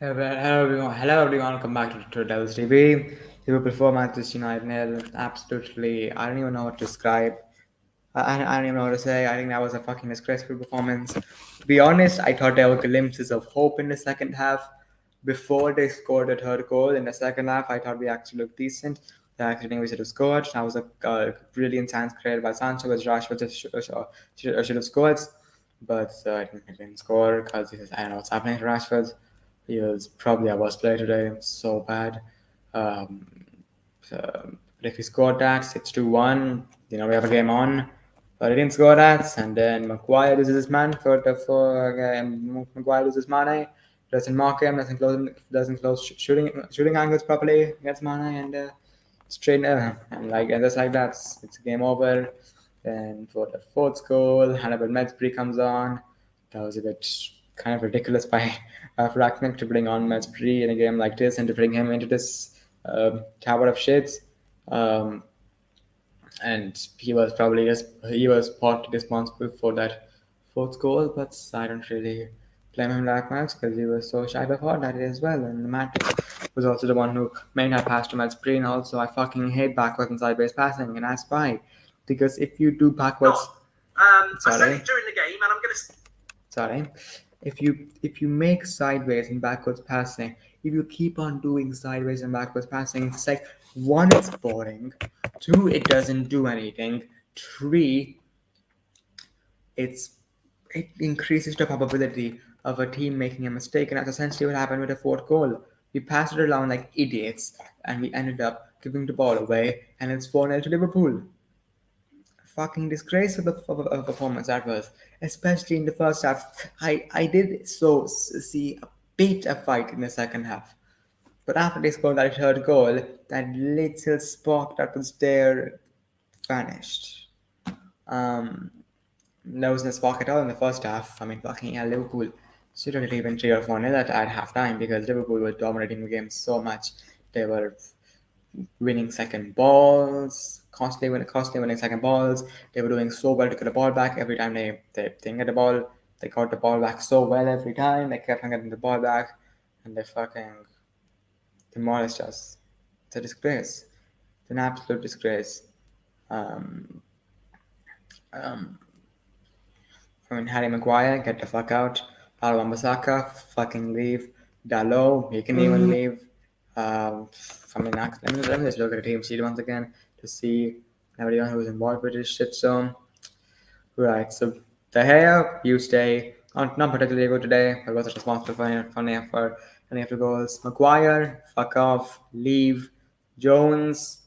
Hello everyone. Welcome back to Devils TV. Liverpool 4, Manchester United nil. Absolutely, I don't even know what to describe. I don't even know what to say. I think that was a fucking disgraceful performance. To be honest, I thought there were glimpses of hope in the second half. Before they scored the third goal in the second half, I thought we actually looked decent. They actually think we should have scored. That was a brilliant chance created by Sancho, which Rashford should have scored. But I think he didn't score because I don't know what's happening to Rashford. He was probably our worst player today. So bad. Um, but if he scored that 6-2-1, we have a game on. But he didn't score that, and then Maguire loses his man Maguire loses Mane, doesn't mark him, doesn't close shooting angles properly against Mane, and straight and just like that, it's game over. And for the fourth goal, Hannibal Medsbury comes on. That was a bit kind of ridiculous by Ragnick to bring on Medsbury in a game like this and to bring him into this tower of shits. Um, and he was partly responsible for that fourth goal, but I don't really blame him that much because he was so shy before that as well. And Matic was also the one who made that pass to Medsbury, and also I fucking hate backwards and sideways passing, and that's why. Because if you do backwards, I said it during the game, and I'm going to. Sorry, if you make sideways and backwards passing, if you keep on doing sideways and backwards passing, it's like one, it's boring. Two, it doesn't do anything. Three, it increases the probability of a team making a mistake, and that's essentially what happened with the fourth goal. We passed it around like idiots, and we ended up giving the ball away, and it's 4-0 to Liverpool. Fucking disgrace of a performance that was, especially in the first half. I did see a bit of fight in the second half, but after they scored that third goal, that little spark that was there vanished. Um, there was no spark at all in the first half. I mean, fucking hell, Liverpool should have even 3 or 4-0 at half time because Liverpool were dominating the game so much. They were winning second balls, constantly winning second balls. They were doing so well to get the ball back every time they didn't get the ball. They got the ball back so well every time. They kept on getting the ball back, and they fucking demolished us. It's a disgrace. It's an absolute disgrace. Um, um, I mean, Harry Maguire, get the fuck out. Paulo Wambasaka, fucking leave. Dalot, he can even leave. Let me just look at the team sheet once again to see everyone who's involved with this shit zone. Right, so the hair, you stay. Not particularly good today. I wasn't responsible for any of the goals. Maguire, fuck off, leave. Jones,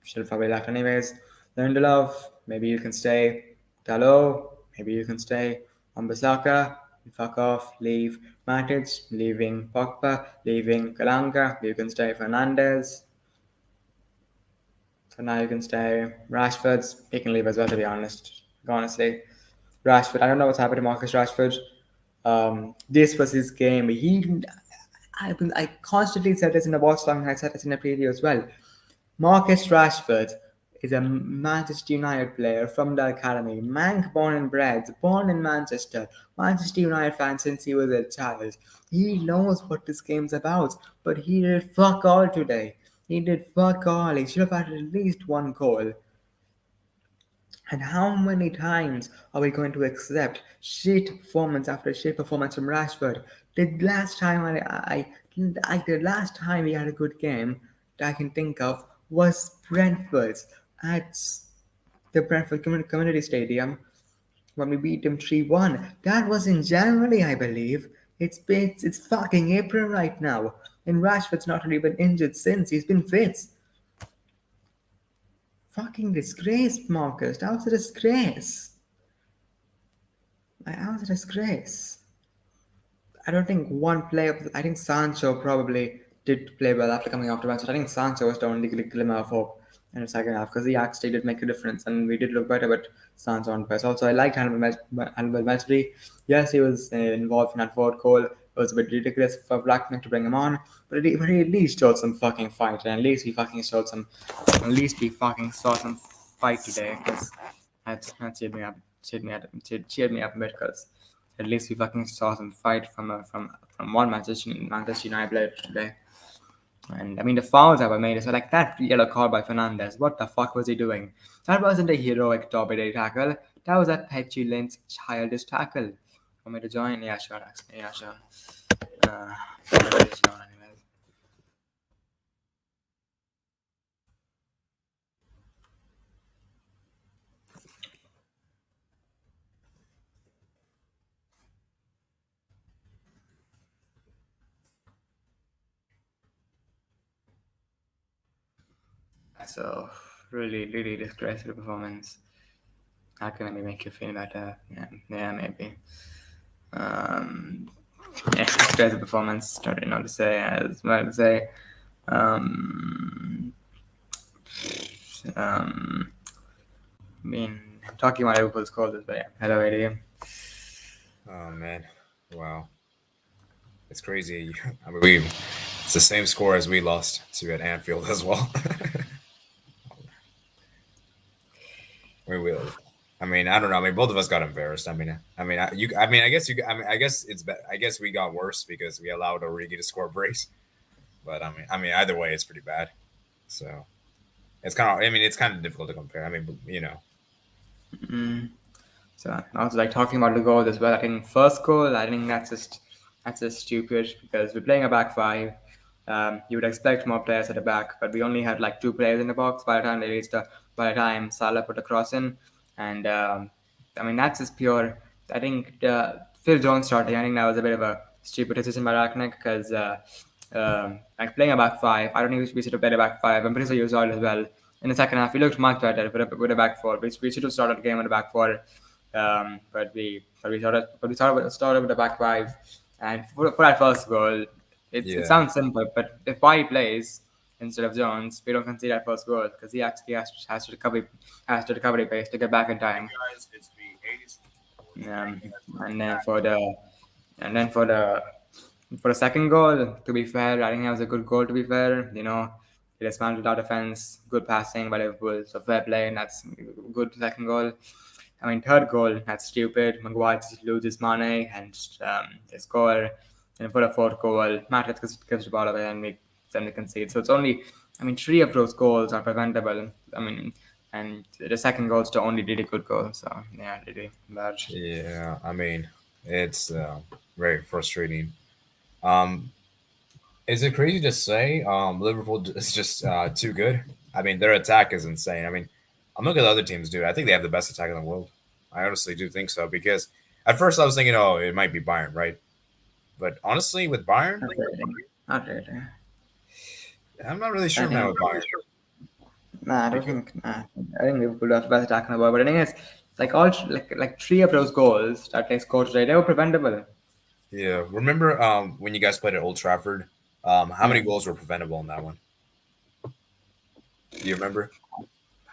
should have probably left anyways. Lindelof, maybe you can stay. Dalot, maybe you can stay. Ambasaka, fuck off, leave. Matic, leaving. Pogba, leaving. Kalanga, you can stay. Fernandez, so now you can stay. Rashford's, he can leave as well, to be honest. Honestly. Rashford, I don't know what's happened to Marcus Rashford. This was his game. I constantly said this in the watch song, and I said this in the preview as well. Marcus Rashford is a Manchester United player from the academy. Mank born and bred, born in Manchester. Manchester United fan since he was a child. He knows what this game's about, but he did fuck all today. He did fuck all. He should have had at least one goal. And how many times are we going to accept shit performance after shit performance from Rashford? The last time the last time he had a good game that I can think of was Brentford's at the Brentford Community Stadium when we beat them 3-1. That was in January, I believe. It's fucking April right now, and Rashford's not really been injured since. He's been fit. Fucking disgrace, Marcus. That was a disgrace. That was a disgrace. I don't think one player. I think Sancho probably did play well after coming off the bench. I think Sancho was the only glimmer of hope in the second half because he actually did make a difference and we did look better with Sancho on press. Also, I liked Hannibal Medsbury. Yes, he was involved in that fourth goal. It was a bit ridiculous for Blackman to bring him on, but he at least showed some fucking fight, and at least we fucking showed some. At least we fucking saw some fight today because that cheered me up. Cheered me up a bit because At least we fucking saw some fight from one Manchester United player today. And I mean, the fouls that were made is like that yellow card by Fernandez. What the fuck was he doing? That wasn't a heroic top 8 tackle. That was a petulant, childish tackle. Want me to join? Yeah, sure. Actually, yeah, sure. Uh, it's not anyways. So, really disgraceful performance. How can I make you feel better? Yeah, maybe. Um, yeah, disgraceful performance. Don't really know what to say. As well to say. Um, um, I mean, talking about Liverpool's goals, but yeah. Hello, AD. Oh man, wow, it's crazy. I mean, it's the same score as we lost to at Anfield as well. we will. I mean, I don't know. I mean, both of us got embarrassed. I guess you. I guess I guess we got worse because we allowed Origi to score brace. But either way, it's pretty bad. So it's kind of. I mean, it's kind of difficult to compare. I mean, you know. Mm. So I was like talking about the goal as well. I think first goal, I think that's just stupid because we're playing a back five. You would expect more players at the back, but we only had like two players in the box by the time Salah put the cross in, and I mean that's just pure. I think Phil Jones starting. I think that was a bit of a stupid decision by Ragnick because like playing a back five. I don't think we should have played a back five. I'm pretty sure you saw it as well. In the second half, we looked much better with a back four. We should have started the game with a back four. But we started with a back five, and for that first goal, it Yeah. sounds simple, but if Pai plays instead of Jones, we don't concede that first goal because he actually has to recovery pace to get back in time. Um, and then for the and then for the second goal, to be fair, I think that was a good goal. To be fair, he dismantled our defense, good passing by Liverpool, so fair play, and that's a good second goal. I mean, third goal, that's stupid. Maguire just loses Mane and they score. And for the fourth goal, Matic gives the ball away and we concede. So it's only, I mean, three of those goals are preventable. I mean, and the second goal is the only really good goal. So yeah, really bad. Yeah. I mean, it's very frustrating. Um, Is it crazy to say Liverpool is just too good? I mean, their attack is insane. I mean, I'm looking at the other teams, dude. I think they have the best attack in the world. I honestly do think so because at first I was thinking, oh, it might be Bayern, right? But honestly, with Bayern, Not really. Not really. I'm not really I sure, man, think with Bayern. Nah, I don't Because think. Nah, I think Liverpool does best attack in the world. But the thing is, like like three of those goals that they scored today, they were preventable. yeah, remember when you guys played at Old Trafford? How many Yeah, goals were preventable in that one? Do you remember?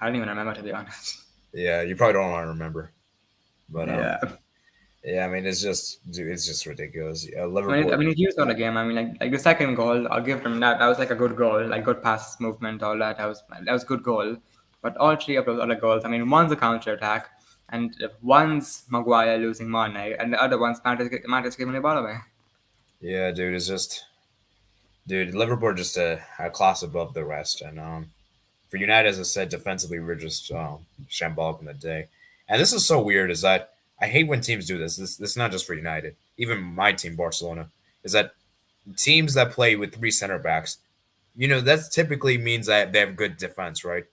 I don't even remember to be honest. Yeah, you probably don't want to remember, but Yeah, yeah, I mean, it's just, dude, it's just ridiculous. I Liverpool. mean, if you saw the game, I mean, like the second goal, I'll give them that. That was like a good goal, like good pass movement, all that. That was good goal. But all three of those other goals, I mean, one's a counter attack, and one's Maguire losing Mane, and the other one's Matic giving the ball away. Yeah, dude, it's just, dude, Liverpool are just a class above the rest. And for United, as I said, defensively, we're just shambolic in the day. And this is so weird is that I hate when teams do this. This is not just for United. Even my team, Barcelona, is that teams that play with three center backs, that typically means that they have good defense, right?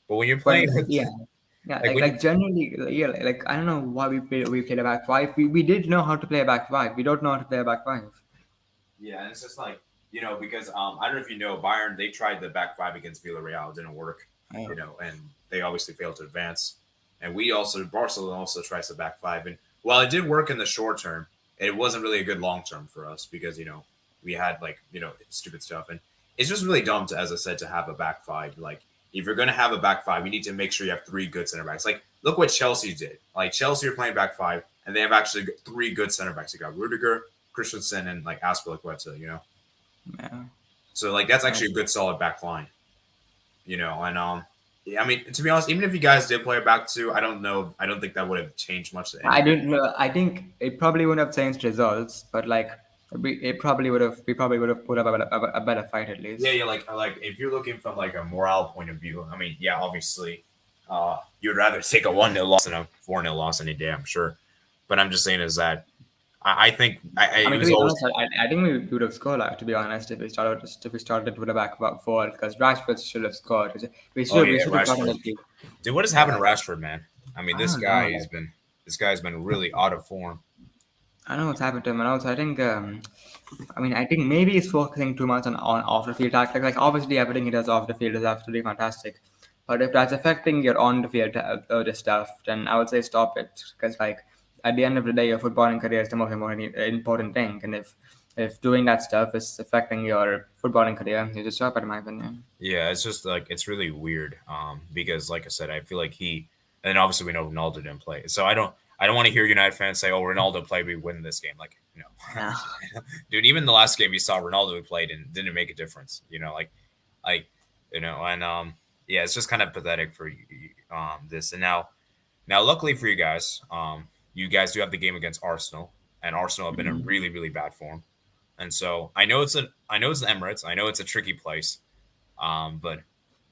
But when you're But playing with, yeah, yeah, like, when you, like generally, yeah, like I don't know why we played a back five. We did know how to play a back five. We don't know how to play a back five. yeah, and it's just like, because I don't know if you know, Bayern, they tried the back five against Villarreal. It didn't work, Oh. and they obviously failed to advance. And Barcelona also tries the back five. And while it did work in the short term, it wasn't really a good long term for us because, we had like, stupid stuff. And it's just really dumb to, as I said, to have a back five. Like, if you're going to have a back five, you need to make sure you have three good center backs. Like, look what Chelsea did. Like, Chelsea are playing back five, and they have actually three good center backs. You got Rudiger, Christensen, and like Aspilicueta, Yeah. So like that's actually a good solid back line, and Yeah, I mean, to be honest, even if you guys did play it back two, I don't know. I don't think that would have changed much. I don't know. I think it probably wouldn't have changed results, but like it probably would have. We probably would have put up a better fight at Yeah, least. yeah, like if you're looking from like a morale point of view, I mean, yeah, obviously, you'd rather take a 1-0 loss than a 4-0 loss any day, I'm sure. But I'm just saying is that I think I it mean, to was be always. honest, I think we would have scored. Like, to be honest, if we started with a back four, because Rashford should have scored. Oh We yeah, should have gotten Rashford. that game. Dude, what has happened Yeah, to Rashford, man? I mean, I don't know. Like, this guy's been really out of form. I don't know what's happened to him, and also I think I mean, I think maybe he's focusing too much on off the field tactics. Like obviously everything he does off the field is absolutely fantastic, but if that's affecting your on the field stuff, then I would say stop it. Because like at the end of the day, your footballing career is the most important thing, and if doing that stuff is affecting your footballing career, you just stop it, in my opinion. Yeah, it's just like it's really weird. Because like I said, I feel like and obviously we know Ronaldo didn't play, so I don't want to hear United fans say, "Oh, Ronaldo played, we win this game." Like, no, Yeah. dude. Even the last game you saw Ronaldo played and didn't make a difference. Like and yeah, it's just kind of pathetic for this. And now, luckily for you guys do have the game against Arsenal, and Arsenal have been in Mhm. really really bad form. And so I know it's the Emirates. I know it's a tricky place. But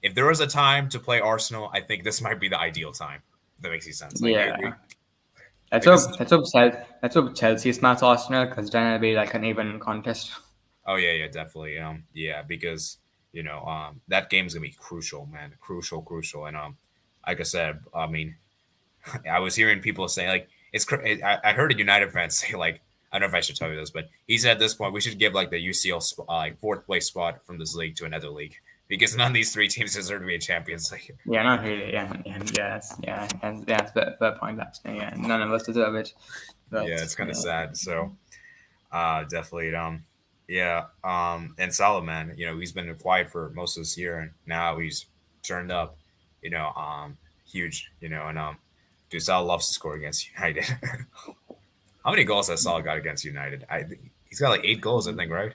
if there was a time to play Arsenal, I think this might be the ideal time. If that makes any sense. Like, do you agree? Yeah. Let's Like this. hope let's hope Chelsea smash Arsenal, because then it'll be like an even contest. Oh yeah, yeah, definitely. Yeah, because that game's gonna be crucial, man. Crucial. And like I said, I mean, I was hearing people say like I heard a United fan say like I don't know if I should tell you this, but he said at this point we should give like the UCL like fourth place spot from this league to another league because none of these three teams deserve to be in Champions League. Yeah, not really. That's the point. Actually, yeah, none of us deserve it, but Yeah, it's kind of yeah. sad. So definitely yeah and Salah, man, he's been quiet for most of this year and now he's turned up, you know huge, and dude, Salah loves to score against United. How many goals has Salah got against United? He's got like 8 goals, I think, right?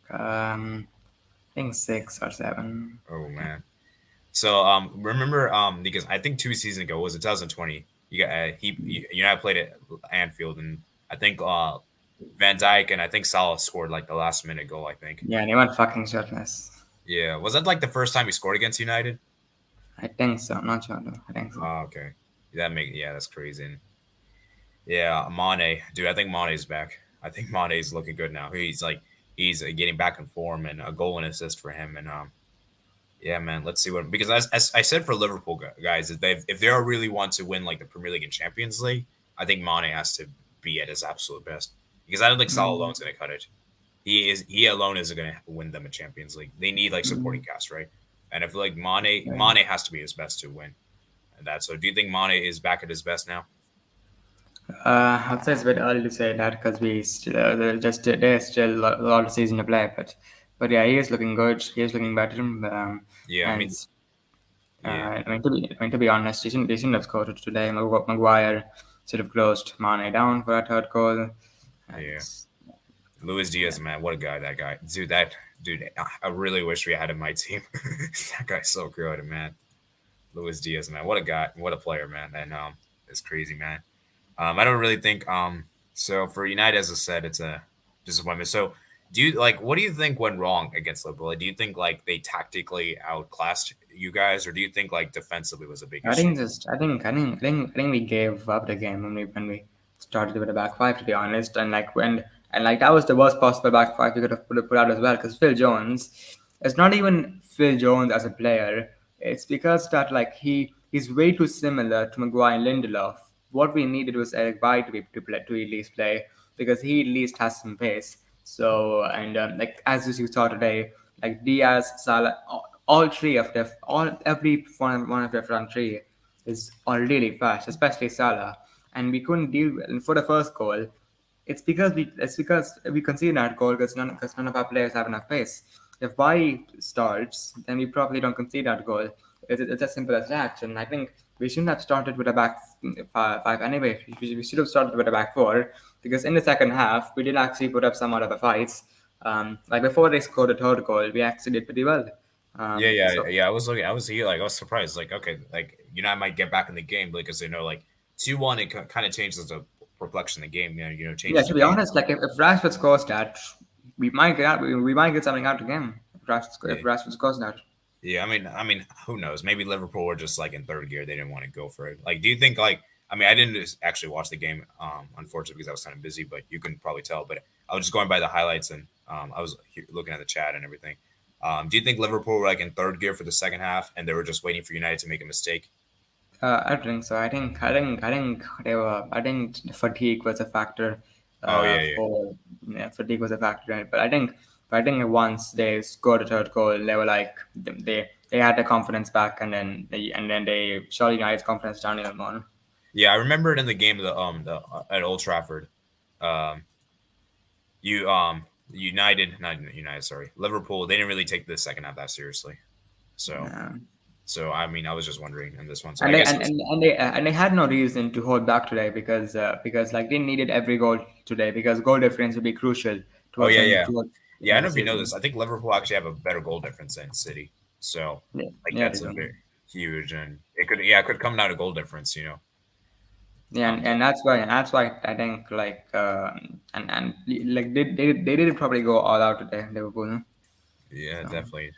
I think 6 or 7. Oh man. So remember because I think 2 seasons ago was it 2020, you got United played at Anfield, and I think Van Dijk and I think Salah scored like the last minute goal, I think. Yeah, they want fucking shirtless. Yeah, was that like the first time he scored against United? I think so. Not sure though. I think so. Oh, okay. That's crazy. And yeah, Mane, dude, I think Mane's back. I think Mane's looking good now. He's getting back in form, and a goal and assist for him. And yeah, man, let's see what, because as I said for Liverpool guys, if they really want to win like the Premier League and Champions League, I think Mane has to be at his absolute best, because I don't think Salah Mm, alone's going to cut it. He alone isn't going to win them a Champions League. They need like supporting mm, cast, right? And I feel like yeah. Mane has to be his best to win. And that. So, do you think Mane is back at his best now? I'd say it's a bit early to say that, because we still there's still a lot of season to play, but yeah, he is looking good. He is looking better. Yeah, I And mean, yeah, I mean, to be honest, he shouldn't have scored it today. Maguire should have closed Mane down for that third goal. And yeah. Luis yeah, Diaz, man, what a guy that guy, dude. That dude, I really wish we had him in my team. That guy's so good, man. Luis Diaz, man, what a guy, what a player, man. And it's crazy, man. I don't really think So for United, as I said, it's a disappointment. So do you like what do you think went wrong against Liverpool? Do you think like they tactically outclassed you guys, or do you think like defensively was a big I issue? think just I think we gave up the game when we started with a back five, to be honest, and like that was the worst possible back five we could have put out as well, because Phil Jones, it's not even Phil Jones as a player, it's because that like he's way too similar to Maguire and Lindelof. What we needed was Eric Bailly to at least play, because he at least has some pace. So and like as you saw today, like Diaz, Salah, all three of the all every one of the front three is all really fast, especially Salah. And we couldn't deal with, and for the first goal, it's because we conceded that goal because none of our players have enough pace. If Bai starts, then we probably don't concede that goal. It's as simple as that. And I think we shouldn't have started with a back five anyway. We should have started with a back four, because in the second half we did actually put up some out of the fights. Like before they scored the third goal, we actually did pretty well. I was looking. I was here. Like I was surprised. Like okay, like United might get back in the game because they know like 2-1. It kind of changes the perplexion of the game. Yeah, Changes to the be game. honest, like if Rashford scores that, we might get something out of the game. Yeah. If Rashford scores that. Yeah, I mean, who knows? Maybe Liverpool were just like in third gear. They didn't want to go for it. Like, do you think like? I mean, I didn't actually watch the game, unfortunately, because I was kind of busy. But you can probably tell. But I was just going by the highlights, and I was looking at the chat and everything. Do you think Liverpool were like in third gear for the second half, and they were just waiting for United to make a mistake? I don't think so. I think fatigue was a factor. Oh yeah. Fatigue was a factor in it. But I think once they scored a third goal, they were like they had their confidence back, and then they shot United's confidence down even more. Yeah, I remember it in the game the at Old Trafford. Um, you United, not United, sorry, Liverpool. They didn't really take the second half that seriously. So Yeah. so I mean, I was just wondering in this one. So And I they guess and, and, and they and they had no reason to hold back today because like they needed every goal today because goal difference would be crucial oh towards yeah, the yeah, towards the yeah. I end don't of know if the you know this. season. I think Liverpool actually have a better goal difference than City. So Yeah, like yeah, they that's a do. bit huge, and it could come down to goal difference. Yeah, Um, and that's why I think like and like they did probably go all out today, Liverpool. No? yeah, So definitely.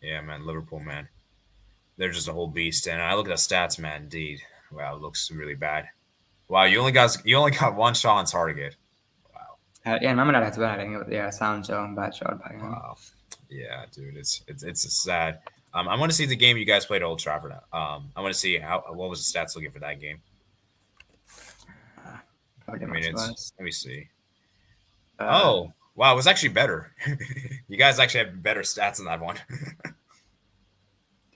Yeah, man, Liverpool, man, they're just a whole beast. And I look at the stats, man. Indeed, wow, it looks really bad. Wow, you only got one shot on target. Wow. yeah, remember that as well. I think it was, yeah, sound so bad shot by him. Wow. Yeah, dude, it's sad. I want to see the game you guys played at Old Trafford. I want to see what was the stats looking for that game. Pretty I mean, much it's was. let me see. Uh, Oh, wow, it was actually better. You guys actually have better stats than that one.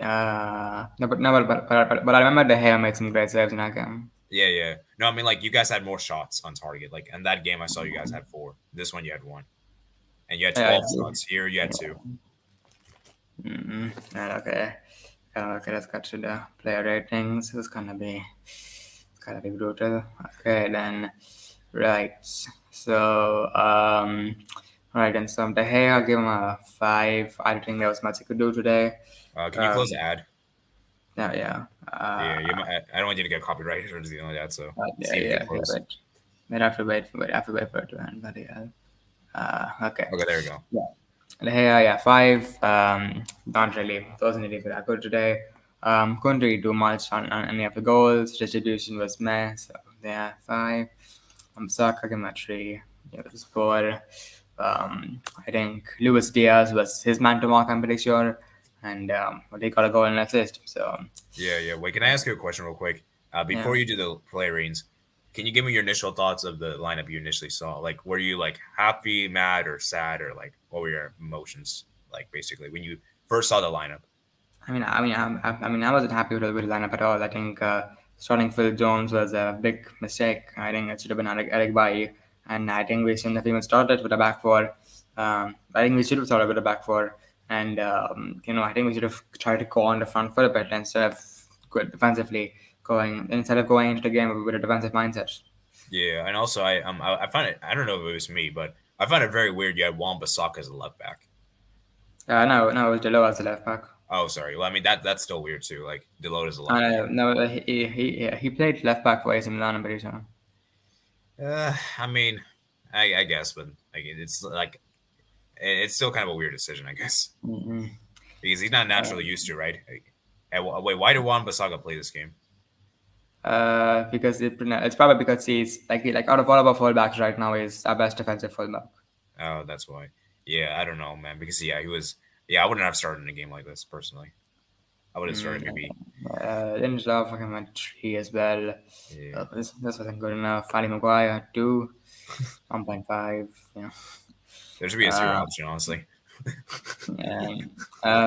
no, but I remember the hair made some great saves in that game. Yeah, yeah. No, I mean like you guys had more shots on target. Like in that game, I saw you guys had 4. This one you had 1, and you had Yeah, 12 shots. Here you had 2. And okay. Okay, let's get to the player ratings. It's gonna be brutal. Okay, then right. So right, and so the hair I give him a 5. I don't think there was much he could do today. Can you close the Um, ad? yeah, yeah. Yeah, I don't want you to get copyrighted or anything like that. So Yeah, see if you yeah, can yeah. close. Wait, I have to wait for it to end. But yeah. Okay. Okay, there you go. Yeah. And here, yeah, 5. Not really. Wasn't really that good today. Couldn't really do much on any of the goals. Distribution was meh. So yeah, 5. Saka gave him a 3. It was poor. I think Luis Diaz was his man to mark. I'm pretty sure, and well, he got a goal and assist. So Yeah. Wait, can I ask you a question real quick? yeah. Before you do the play ratings, can you give me your initial thoughts of the lineup you initially saw? Like, were you like happy, mad, or sad, or like what were your emotions like basically when you first saw the lineup? I wasn't happy with the lineup at all. I think starting Phil Jones was a big mistake. I think it should have been Eric Bailly, and I think we shouldn't have even started with a back four. I think we should have started with a back four, and I think we should have tried to go on the front foot a bit instead of defensively going into the game with a defensive mindset. Yeah, and also I find it. I don't know if it was me, but I find it very weird. You had Wan-Bissaka as a left back. No, it was Delo as the left back. Oh, sorry. Well, I mean that's still weird too. Like Deload is a left back. No, he played left back for AC Milan, I'm pretty sure. I mean, I guess, but like it's like it's still kind of a weird decision, I guess, Mm-hmm. because he's not naturally used to, right? Wait, why did Wan-Bissaka play this game? Because it's probably because he's like out of all of our fullbacks right now, he's our best defensive fullback. Oh, that's why. Yeah, I don't know, man. Because he was. Yeah, I wouldn't have started in a game like this personally. I would have started maybe. Lindelof fucking went 3 as well. Yeah. This wasn't good enough. Ali Maguire 2, 1.5. Yeah. There should be a 0 option, honestly. And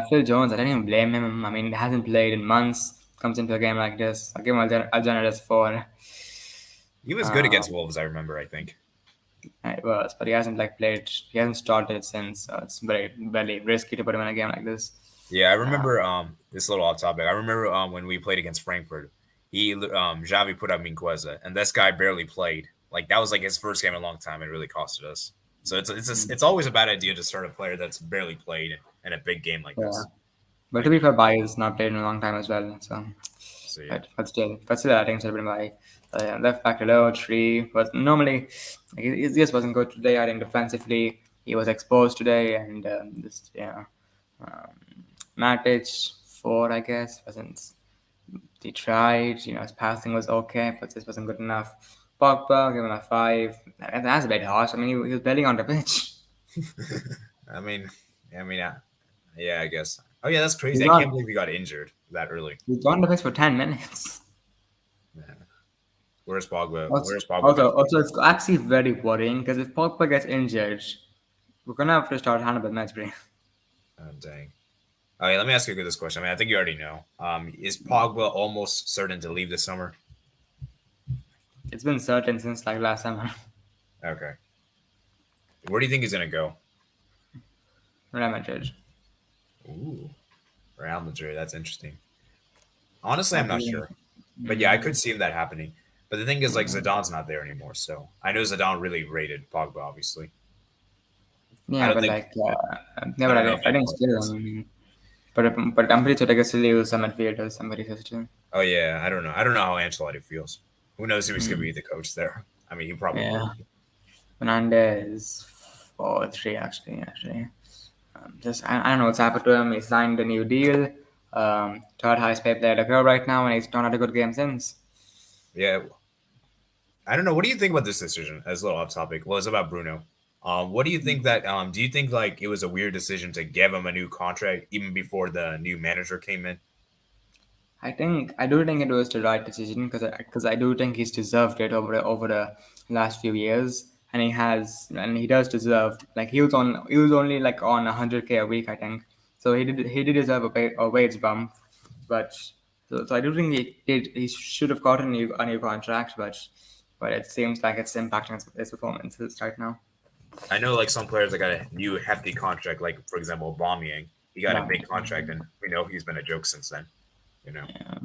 Phil Jones, I don't even blame him. I mean, he hasn't played in months. Comes into a game like this. I give him a generous 4. He was good against Wolves, I remember. I think. It was, but he hasn't played. He hasn't started since. So it's very risky to put him in a game like this. Yeah, I remember. This is a little off topic. I remember when we played against Frankfurt. Xavi put up Minqueza, and this guy barely played. Like that was like his first game in a long time. It really costed us. So it's always a bad idea to start a player that's barely played in a big game like this. But to be fair, Bai has not played in a long time as well. So, So yeah. but still, I think it should have been Bai. Left back below, Tree was normally he just wasn't good today. I think defensively he was exposed today, and Matic 4, I guess, wasn't. He tried, his passing was okay, but this wasn't good enough. Pogba, give him a 5. That's a bit harsh. I mean, he was barely on the pitch. I mean, I mean, yeah, I guess. Oh yeah, that's crazy. He's I can't on, believe he got injured that early. he's on the pitch for 10 minutes. Man. Where's Pogba? Also, Where's Pogba? also, also, it's actually very worrying because if Pogba gets injured, we're gonna have to start Hannibal Mejbri. Oh, dang. Okay, let me ask you this question. I mean, I think you already know. Is Pogba almost certain to leave this summer? It's been certain since like last summer. Okay. Where do you think he's gonna go? Real Madrid. Ooh, Real Madrid. That's interesting. Honestly, I'm not sure, but yeah, I could see that happening. But the thing is, like, Zidane's not there anymore, so I know Zidane really rated Pogba, obviously. I Yeah, don't but think. like, I don't know if I think anyone still. does. But I'm pretty sure they can still use some midfielders. Somebody says too. Oh yeah, I don't know. I don't know how Ancelotti feels. Who knows who's gonna Mm. be the coach there? I mean, he probably Yeah, will. Fernandez 4-3 actually. I don't know what's happened to him. He signed a new deal. Third highest paid player in the club right now, and he's not had a good game since. Yeah, I don't know. What do you think about this decision? As a little off topic. Well, it's about Bruno. What do you think that? Do you think like it was a weird decision to give him a new contract even before the new manager came in? I do think it was the right decision because I do think he's deserved it over the last few years, and he does deserve like he was only like on 100K a week, I think, so he did deserve a wage bump, but so I do think he should have gotten a new contract, but it seems like it's impacting his performances right now. I know like some players that got a new hefty contract, like for example, Aubameyang. He got a But big contract, and we know he's been a joke since then. You know, yeah.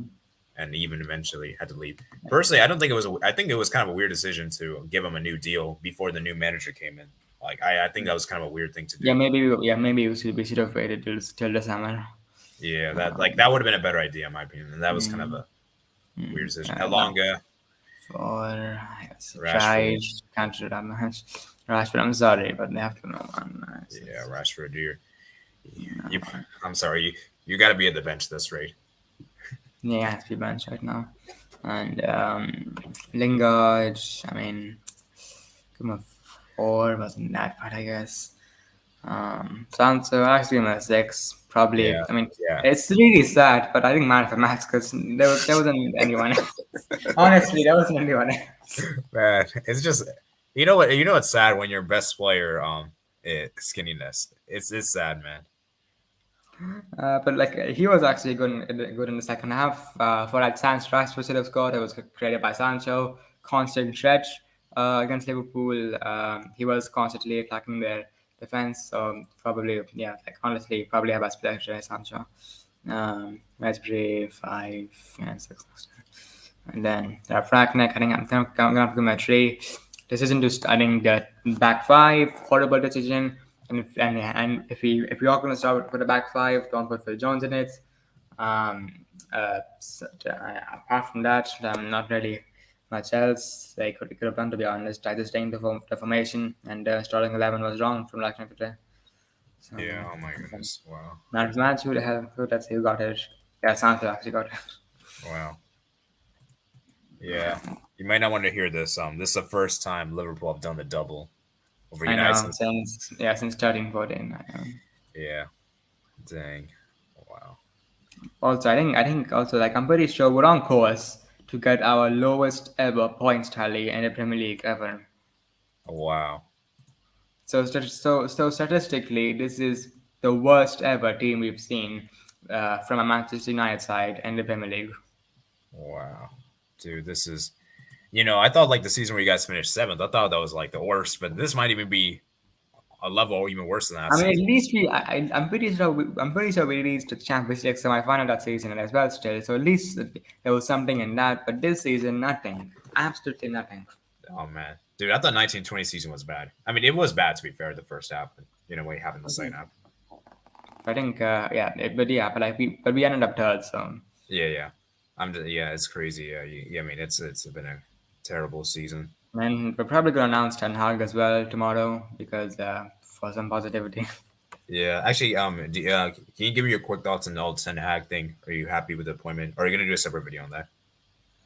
and even eventually had to leave. Personally, I don't think it was. I think it was kind of a weird decision to give him a new deal before the new manager came in. Like, I think that was kind of a weird thing to do. Maybe we should have waited till the summer. Yeah, that would have been a better idea in my opinion. And that was kind of a weird decision. Elonga, For Rashford. can't do that much. Rashford, I'm sorry, but they have to know one. Yeah, Rashford. You I'm sorry. You got to be at the bench at this rate. Yeah, he has to be benched right now. And Lingard, I mean, give him a 4, wasn't that bad, I guess. Sancho, I'll actually give him a 6, probably. Yeah, I mean, yeah. it's really sad, but I think man for match because there wasn't anyone else. Honestly, there wasn't anyone else. Man, it's just you know what what's sad when your best player is skinniness. It's sad, man. But like he was actually good in the second half. For that Sancho Rashford should have scored. It was created by Sancho. Constant stretch against Liverpool. He was constantly attacking their defense. So probably, yeah, like honestly, probably our best player today, Sancho. Mejbri 5 and 6. And then Frackneck, I think I'm gonna have to give him a 3. Decision to starting the back 5, horrible decision. And if we are going to start with a back 5, don't put Phil Jones in it. Apart from that, not really much else they could have done, to be honest. I just think the formation and starting 11 was wrong from last night today. So, Yeah. Oh my goodness. Wow. man of the match, who got it? Yeah, Sancho actually got it. Wow. Yeah. You might not want to hear this. This is the first time Liverpool have done the double over I United. know, since 13-14. I know. Yeah. Dang. Wow. Also, I think also like I'm pretty sure we're on course to get our lowest ever points tally in the Premier League ever. Wow. So statistically, this is the worst ever team we've seen from a Manchester United side in the Premier League. Wow. Dude, this is I thought like the season where you guys finished 7th, I thought that was like the worst, but this might even be a level even worse than that. I mean, season. at least I'm pretty sure we reached the Champions League semi-final that season as well still. So at least there was something in that. But this season, nothing. Absolutely nothing. Oh man, dude, I thought 1920 season was bad. I mean, it was bad to be fair the first half, but what happened the second half. I think but like we ended up third, so Yeah. Yeah, it's crazy. I mean, it's been a terrible season. and we're probably gonna announce Ten Hag as well tomorrow because for some positivity. Yeah, actually, can you give me your quick thoughts on the old Ten Hag thing? Are you happy with the appointment? Or are you gonna do a separate video on that?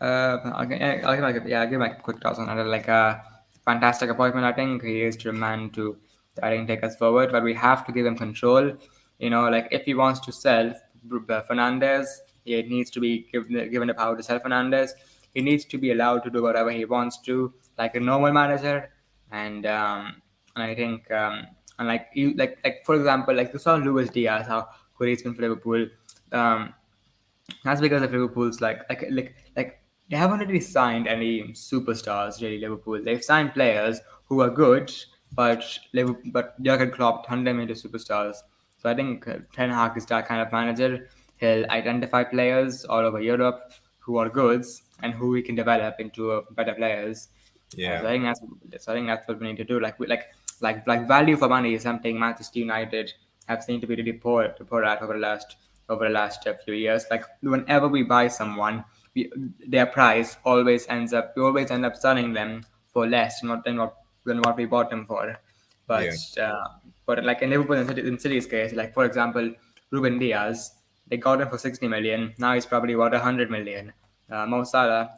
I'll give my quick thoughts on that. Like fantastic appointment. I think he is the man to I think take us forward, but we have to give him control. Like if he wants to sell Fernandez, he needs to be given the power to sell Fernandez. He needs to be allowed to do whatever he wants to, like a normal manager. And I think and like you like for example, like you saw Luis Diaz, how good he's been for Liverpool. Um, that's because of Liverpool's like they haven't really signed any superstars really. Liverpool they've signed players who are good, but Jurgen Klopp turned them into superstars. So I think Ten Hag is that kind of manager. He'll identify players all over Europe who are goods and who we can develop into better players. Yeah, So I think that's what we need to do. Like value for money is something Manchester United have seemed to be really poor at over the last few years. Like whenever we buy someone, their price we always end up selling them for less than what we bought them for. yeah, But like in Liverpool and City's case, like for example, Ruben Diaz, they got him for 60 million. Now he's probably worth 100 million. Mo Salah,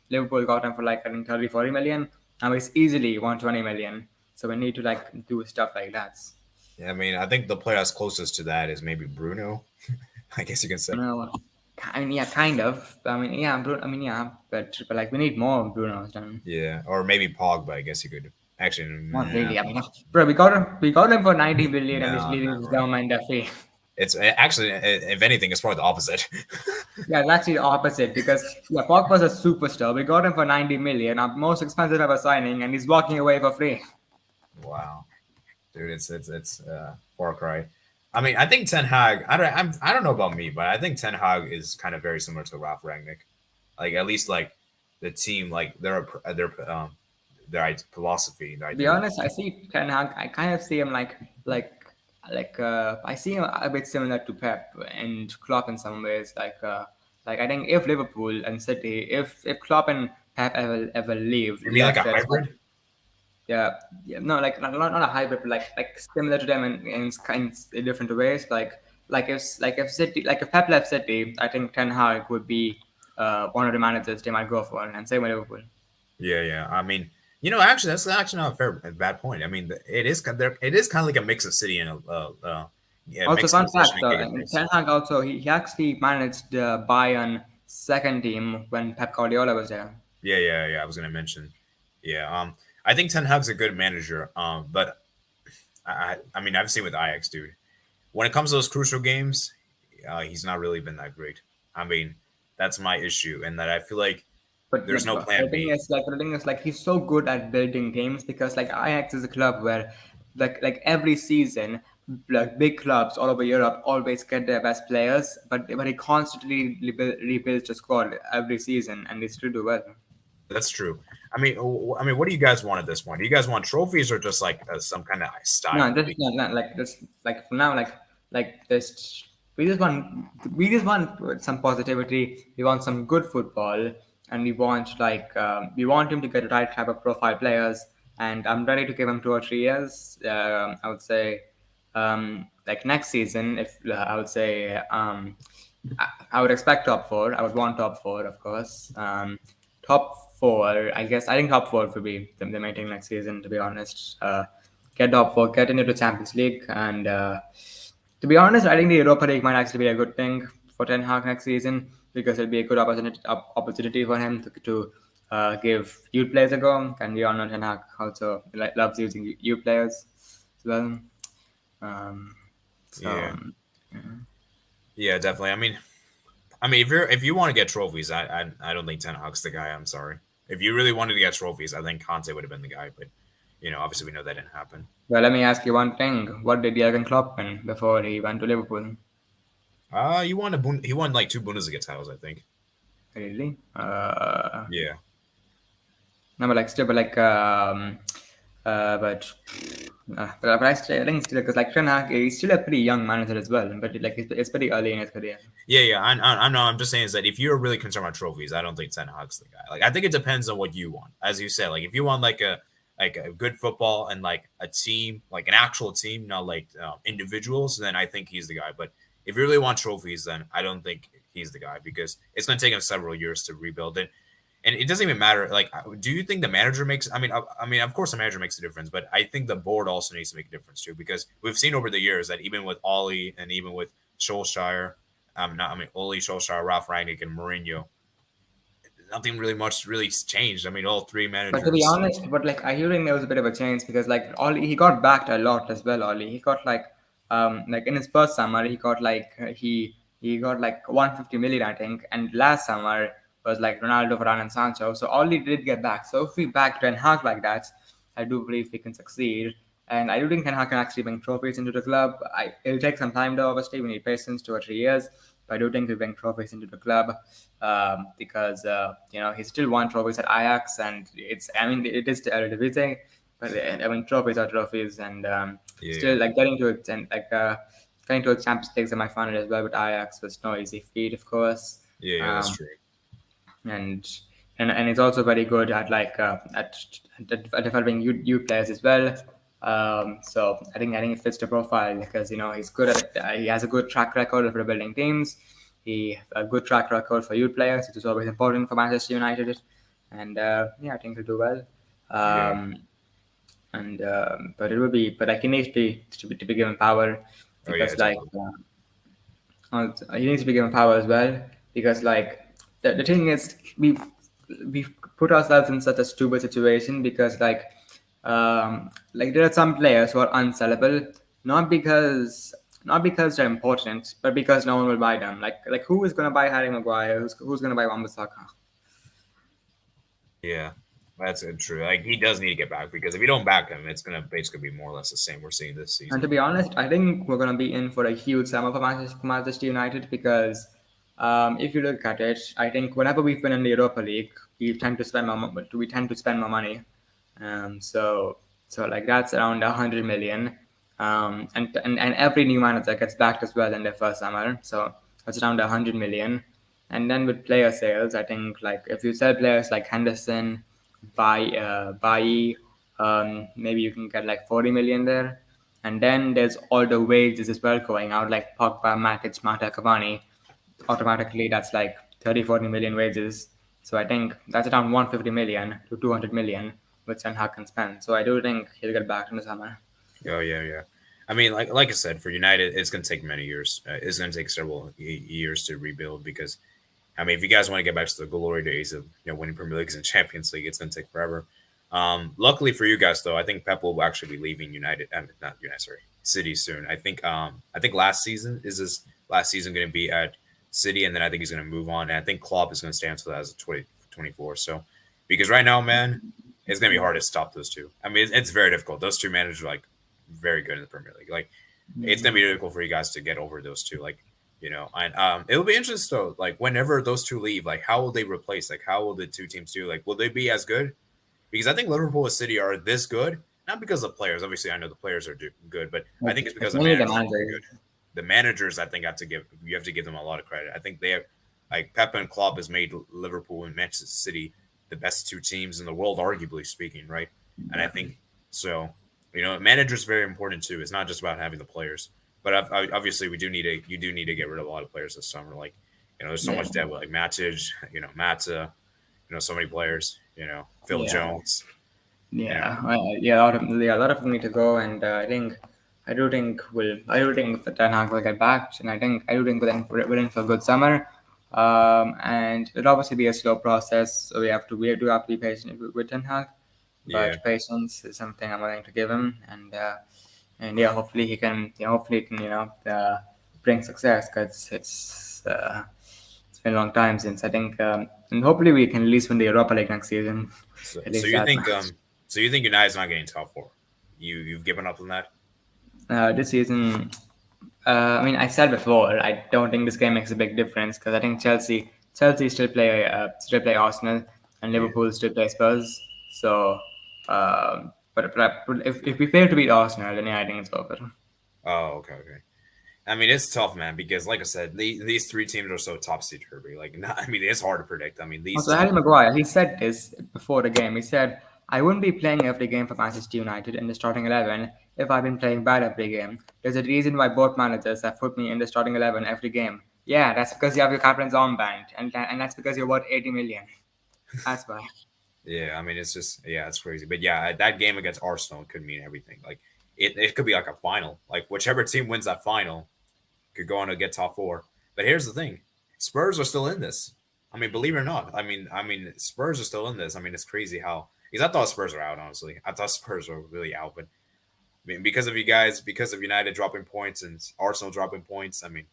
Liverpool got him for like I think 30, 40 million. Now he's easily 120 million. So we need to like do stuff like that. yeah. I mean, I think the player that's closest to that is maybe Bruno. I guess you can say. No, yeah, kind of. But like we need more Brunos than Yeah, or maybe Pogba. I guess you could actually. not Nah, really. Bro, we got him for 90 billion and he's no, leaving not his really. government fee. It's actually, if anything, it's probably the opposite. Yeah, it's actually the opposite because yeah, Pogba's a superstar. We got him for 90 million, our most expensive ever signing, and he's walking away for free. Wow, dude, it's far cry. I mean, I think Ten Hag. I don't know about me, but I think Ten Hag is kind of very similar to Ralph Rangnick. Like at least like the team, like their philosophy, their To be ideology. honest, I see Ten Hag. I kind of see him I see him a bit similar to Pep and Klopp in some ways. Like I think if Liverpool and City, if Klopp and Pep ever leave, You mean like a their squad, hybrid? yeah, no, like not a hybrid, but like similar to them in different ways. Like if Pep left City, I think Ten Hag would be one of the managers they might go for, and same with Liverpool. Yeah. I mean, actually, that's actually not a bad point. I mean, it is kind of like a mix of City and yeah, Also, mix of fun fact, decision making things. Ten Hag also he actually managed the Bayern second team when Pep Guardiola was there. Yeah. I was gonna mention. Yeah. I think Ten Hag's a good manager. But I mean, I've seen with Ajax, dude. When it comes to those crucial games, he's not really been that great. I mean, that's my issue, and that I feel like But there's like no plan B. the thing is like he's so good at building teams because like Ajax is a club where like every season like big clubs all over Europe always get their best players, but he constantly rebuilds the squad every season and they still do well. That's true. I mean, what do you guys want at this point? Do you guys want trophies or just like some kind of No, style? just not like this. Like for now, like this. We just want some positivity. We want some good football, and we want him to get the right type of profile players. And I'm ready to give him 2 or 3 years. I would say, like next season, if I would say, I would expect top four. I would want top four, of course. Top four, I guess. I think top four would be the main thing next season. To be honest, get top four, get into the Champions League, and to be honest, I think the Europa League might actually be a good thing for Ten Hag next season because it'll be a good opportunity for him to give youth players a go. And we all know Ten Hag also loves using youth players as well. Um, so Yeah, yeah. yeah, definitely. I mean, if you want to get trophies, I don't think Ten Hag's the guy. I'm sorry. If you really wanted to get trophies, I think Conte would have been the guy. But obviously we know that didn't happen. Well, let me ask you one thing: what did Jurgen Klopp win before he went to Liverpool? He won like two Bundesliga titles, I think. Really? Yeah. No, but like still, but But I think still because like Ten Hag, he's still a pretty young manager as well, but like it's pretty early in his career. Yeah. I'm not. I'm just saying is that if you're really concerned about trophies, I don't think Ten Hag's the guy. Like I think it depends on what you want. As you said, like if you want like a good football and like a team, like an actual team, not like individuals, then I think he's the guy. But if you really want trophies, then I don't think he's the guy because it's going to take him several years to rebuild it. And it doesn't even matter. Like, do you think the manager makes? I mean, of course, the manager makes a difference, but I think the board also needs to make a difference too, because we've seen over the years that even with Ollie and even with Solskjaer, Ole Solskjaer, Ralph Rangnick, and Mourinho, nothing really much really changed. I mean, all three But to be managers. honest, but like I think there was a bit of a change because like Ollie he got backed a lot as well. Ollie he got like in his first summer he got like 150 million I think, and last summer was like Ronaldo, Varane, and Sancho. So Ollie did get back. So if we back Ten Hag like that, I do believe we can succeed. And I do think Ten Hag can actually bring trophies into the club. It'll take some time though. Obviously, we need patience, 2 or 3 years. But I do think we bring trophies into the club because he still won trophies at Ajax, and it is the Eredivisie, but I mean trophies are trophies, and Yeah, still like getting to it and getting to a Champions League semi-final as well with Ajax was no easy feat, of course. yeah, that's Um, true. and and it's also very good at at developing youth players as well. So I think it fits the profile because he's good at it. He has a good track record of rebuilding teams. He a good track record for youth players, which is always important for Manchester United. And I think he'll do well. Yeah. Um, and but it would be but like he needs to be given power Oh yeah, because definitely. he needs to be given power as well because like the thing is we've put ourselves in such a stupid situation because like there are some players who are unsellable not because they're important but because no one will buy them like who is going to buy Harry Maguire, who's going to buy Wan-Bissaka? Yeah, that's true. Like he does need to get back because if you don't back him, it's gonna basically be more or less the same we're seeing this And season. to be honest, I think we're going to be in for a huge summer for Manchester United because if you look at it, I think whenever we've been in the Europa League, we tend to spend more money. So like that's around 100 million, and every new manager gets backed as well in their first summer. So that's around 100 million. And then with player sales, I think like if you sell players like Henderson, buy maybe you can get like 40 million there. And then there's all the wages as well going out, like Pogba, Matic, Mata, Cavani. Automatically, that's like 30, 40 million wages. So I think that's around 150 million to 200 million, which Ten Hag can spend. So I do think he'll get back in the summer. Oh yeah. I mean, like I said, for United, it's gonna take many years. It's gonna take several years to rebuild because I mean, if you guys want to get back to the glory days of winning Premier Leagues and Champions League, it's going to take forever. Luckily for you guys, though, I think Pep will actually be leaving United. Not United, sorry, City soon. I think last season is his last season going to be at City, and then I think he's going to move on. And I think Klopp is going to stay until as 2024. So, because right now, man, it's going to be hard to stop those two. I mean, it's very difficult. Those two managers are like very good in the Premier League. Like, it's going to be difficult for you guys to get over those two. Like, and it'll be interesting though. Like whenever those two leave, like how will they replace? Like how will the two teams do? Like will they be as good? Because I think Liverpool and City are this good, not because of the players. Obviously, I know the players are good, but I think it's because It's the mainly the managers are very managers. good. The managers, I think, you have to give them a lot of credit. I think they have, like Pep and Klopp has made Liverpool and Manchester City the best two teams in the world, arguably speaking, right? And I think so. Managers very important too. It's not just about having the players. But obviously, you do need to get rid of a lot of players this summer. Like, there's so Yeah, much depth, like Matic, Mata, so many players. Phil yeah. Jones. You know, A lot of them need to go, and I do think that Ten Hag will get back, and I do think we're in for a good summer, and it'll obviously be a slow process, so we do have to be patient with Ten Hag, yeah, but patience is something I'm willing to give him, and yeah, hopefully he can bring success because it's been a long time since I think, and hopefully we can at least win the Europa League next season. so, At so least you that think much. United's not getting top four? You've given up on that? This season, I mean, I said before, I don't think this game makes a big difference because I think Chelsea still play Arsenal, and Yeah, Liverpool still play Spurs. So, But if we fail to beat Arsenal, then yeah, I think it's over. Oh, okay. I mean, it's tough, man, because like I said, these three teams are so topsy turvy. Like, I mean, it's hard to predict. I mean, these Also, two. Harry Maguire, he said this before the game. He said, "I wouldn't be playing every game for Manchester United in the starting 11 if I've been playing bad every game. There's a reason why both managers have put me in the starting 11 every game. Yeah, that's because you have your captain's armband, and that's because you're worth 80 million. That's why." Yeah, I mean, it's just it's crazy. But yeah, that game against Arsenal could mean everything. Like, it could be like a final. Like, whichever team wins that final could go on to get top four. But here's the thing: Spurs are still in this. I mean, believe it or not, I mean, Spurs are still in this. I mean, it's crazy how because I thought Spurs were out. Honestly, I thought Spurs were really out. But I mean, because of you guys, because of United dropping points and Arsenal dropping points, I mean,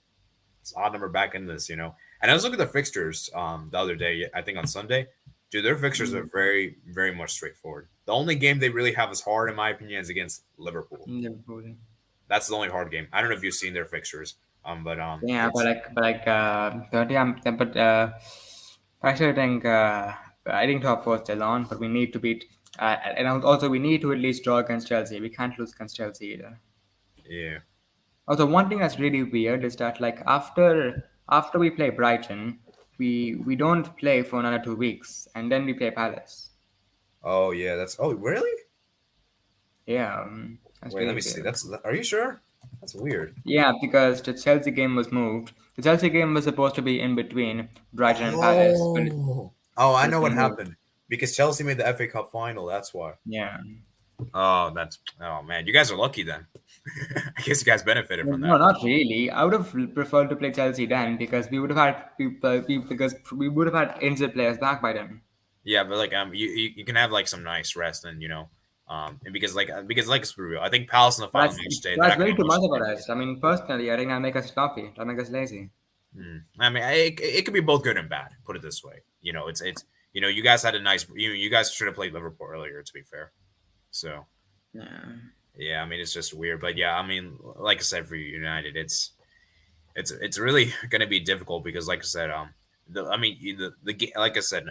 it's odd number back in this, And I was looking at the fixtures the other day. I think on Sunday, dude, their fixtures are very, very much straightforward. The only game they really have is hard, in my opinion, is against Liverpool. Liverpool. That's the only hard game. I don't know if you've seen their fixtures. Yeah, actually, I think top four is still on, but we need to beat, and also we need to at least draw against Chelsea. We can't lose against Chelsea either. Yeah. Also, one thing that's really weird is that like after we play Brighton, we don't play for another 2 weeks, and then we play Palace. Oh yeah, oh really? Yeah, that's Wait, really let me see. weird. Are you sure? That's weird. Yeah, because the Chelsea game was moved. The Chelsea game was supposed to be in between Brighton and Palace, but Oh, I it's know what been moved. happened. Because Chelsea made the FA Cup final. That's why. Yeah. Oh, man. You guys are lucky then. I guess you guys benefited from No, that. not really. I would have preferred to play Chelsea then because we would have had because we would have had injured players back by then. Yeah, but like you can have like some nice rest and and because let's be real, I think Palace in the final That's match today they're that's not way going to too lose much to of a anybody. rest. I mean, personally, I think that make us sloppy. That make us lazy. I mean, it could be both good and bad. Put it this way, it's you guys had a nice you guys should have played Liverpool earlier. To be fair, so Yeah. yeah, I mean it's just weird, but yeah, I mean like I said for United, it's really going to be difficult because like I said, like I said,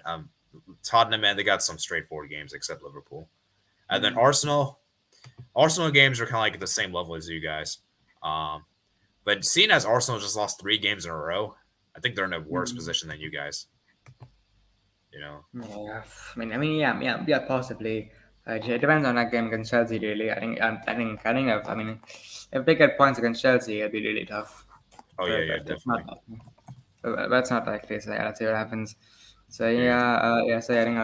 Tottenham, man, they got some straightforward games except Liverpool, and then Arsenal games are kind of like at the same level as you guys. But seeing as Arsenal just lost 3 games in a row, I think they're in a worse position than you guys. Yeah. Yeah, possibly. It depends on that game against Chelsea. Really, I mean, if they get points against Chelsea, it'll be really tough. Oh yeah, But it's definitely. that's not likely. So yeah, let's see what happens. So Yeah. yeah. So I think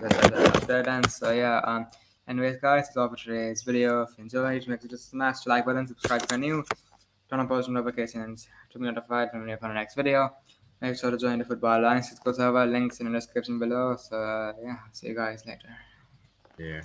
that's that. And so yeah. Anyways, guys, that's all for today's video. If you enjoyed, make sure to smash the like button, subscribe if you're new, turn on post notifications to be notified when we have our next video. Make sure to join the Football Alliance Discord server. Links in the description below. So yeah, see you guys later. Yeah.